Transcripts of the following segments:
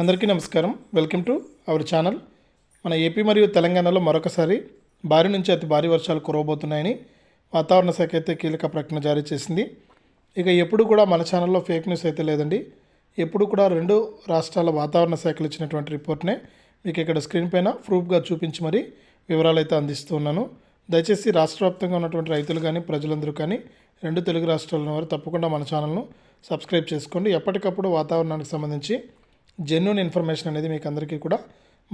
అందరికీ నమస్కారం. Welcome to our channel. మన ఏపీ మరియు తెలంగాణలో మరొకసారి భారీ నుంచి అతి భారీ వర్షాలు కురవబోతున్నాయని వాతావరణ శాఖ అయితే కీలక ప్రకటన జారీ చేసింది. ఇక ఎప్పుడు కూడా మన ఛానల్లో ఫేక్ న్యూస్ అయితే లేదండి. ఎప్పుడు కూడా రెండు రాష్ట్రాల వాతావరణ శాఖలు ఇచ్చినటువంటి రిపోర్ట్నే మీకు ఇక్కడ స్క్రీన్ పైన ప్రూఫ్గా చూపించి మరీ వివరాలు అయితే అందిస్తున్నాను. దయచేసి రాష్ట్ర వ్యాప్తంగా ఉన్నటువంటి రైతులు కానీ ప్రజలందరూ కానీ రెండు తెలుగు రాష్ట్రాల వారు తప్పకుండా మన ఛానల్ను సబ్స్క్రైబ్ చేసుకోండి. ఎప్పటికప్పుడు వాతావరణానికి సంబంధించి జెన్యూన్ ఇన్ఫర్మేషన్ అనేది మీకు అందరికీ కూడా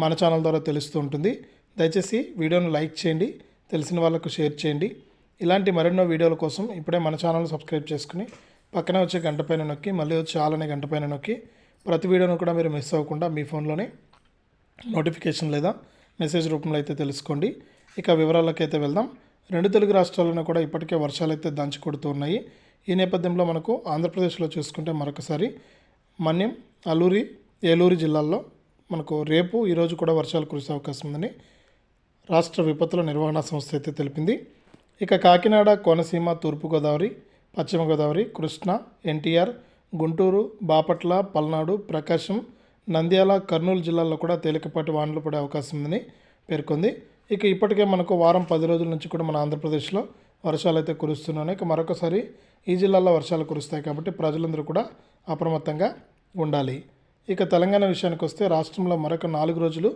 మన ఛానల్ ద్వారా తెలుస్తూ ఉంటుంది. దయచేసి వీడియోను లైక్ చేయండి, తెలిసిన వాళ్ళకు షేర్ చేయండి. ఇలాంటి మరెన్నో వీడియోల కోసం ఇప్పుడే మన ఛానల్ సబ్స్క్రైబ్ చేసుకుని పక్కనే వచ్చే గంట పైన నొక్కి మళ్ళీ వచ్చి ఆలనే గంట పైన నొక్కి ప్రతి వీడియోను కూడా మీరు మిస్ అవ్వకుండా మీ ఫోన్లోనే నోటిఫికేషన్ లేదా మెసేజ్ రూపంలో అయితే తెలుసుకోండి. ఇక వివరాలకు అయితే వెళ్దాం. రెండు తెలుగు రాష్ట్రాలను కూడా ఇప్పటికే వర్షాలు అయితే దంచి కొడుతూ ఉన్నాయి. ఈ నేపథ్యంలో మనకు ఆంధ్రప్రదేశ్లో చూసుకుంటే మరొకసారి మన్యం, అల్లూరి, ఏలూరు జిల్లాల్లో మనకు రేపు ఈరోజు కూడా వర్షాలు కురిసే అవకాశం ఉందని రాష్ట్ర విపత్తుల నిర్వహణ సంస్థ అయితే తెలిపింది. ఇక కాకినాడ, కోనసీమ, తూర్పుగోదావరి, పశ్చిమ గోదావరి, కృష్ణా, ఎన్టీఆర్, గుంటూరు, బాపట్ల, పల్నాడు, ప్రకాశం, నంద్యాల, కర్నూలు జిల్లాల్లో కూడా తేలికపాటి వానలు పడే అవకాశం ఉందని పేర్కొంది. ఇక ఇప్పటికే మనకు వారం 10 రోజుల నుంచి కూడా మన ఆంధ్రప్రదేశ్లో వర్షాలు అయితే కురుస్తున్నాయి. ఇక మరొకసారి ఈ జిల్లాల్లో వర్షాలు కురుస్తాయి కాబట్టి ప్రజలందరూ కూడా అప్రమత్తంగా ఉండాలి. ఇక తెలంగాణ విషయానికి వస్తే రాష్ట్రంలో మరొక 4 రోజులు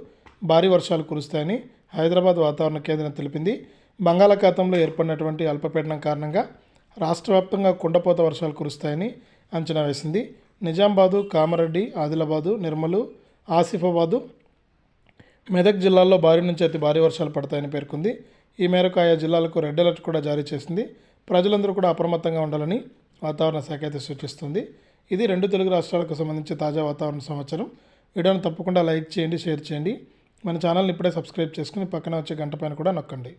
భారీ వర్షాలు కురుస్తాయని హైదరాబాద్ వాతావరణ కేంద్రం తెలిపింది. బంగాళాఖాతంలో ఏర్పడినటువంటి అల్పపీడనం కారణంగా రాష్ట్ర వ్యాప్తంగా కుండపోత వర్షాలు కురుస్తాయని అంచనా వేసింది. నిజామాబాదు, కామారెడ్డి, ఆదిలాబాదు, నిర్మలు, ఆసిఫాబాదు, మెదక్ జిల్లాల్లో భారీ నుంచి అతి భారీ వర్షాలు పడతాయని పేర్కొంది. ఈ మేరకు ఆయా జిల్లాలకు రెడ్ అలర్ట్ కూడా జారీ చేసింది. ప్రజలందరూ కూడా అప్రమత్తంగా ఉండాలని వాతావరణ శాఖ అయితే సూచిస్తుంది. ఇది రెండు తెలుగు రాష్ట్రాలకు సంబంధించి తాజా వాతావరణ సమాచారం. వీడియోను తప్పకుండా లైక్ చేయండి, షేర్ చేయండి. మన ఛానల్ని ఇప్పుడే సబ్స్క్రైబ్ చేసుకుని పక్కన వచ్చే గంట పైన కూడా నొక్కండి.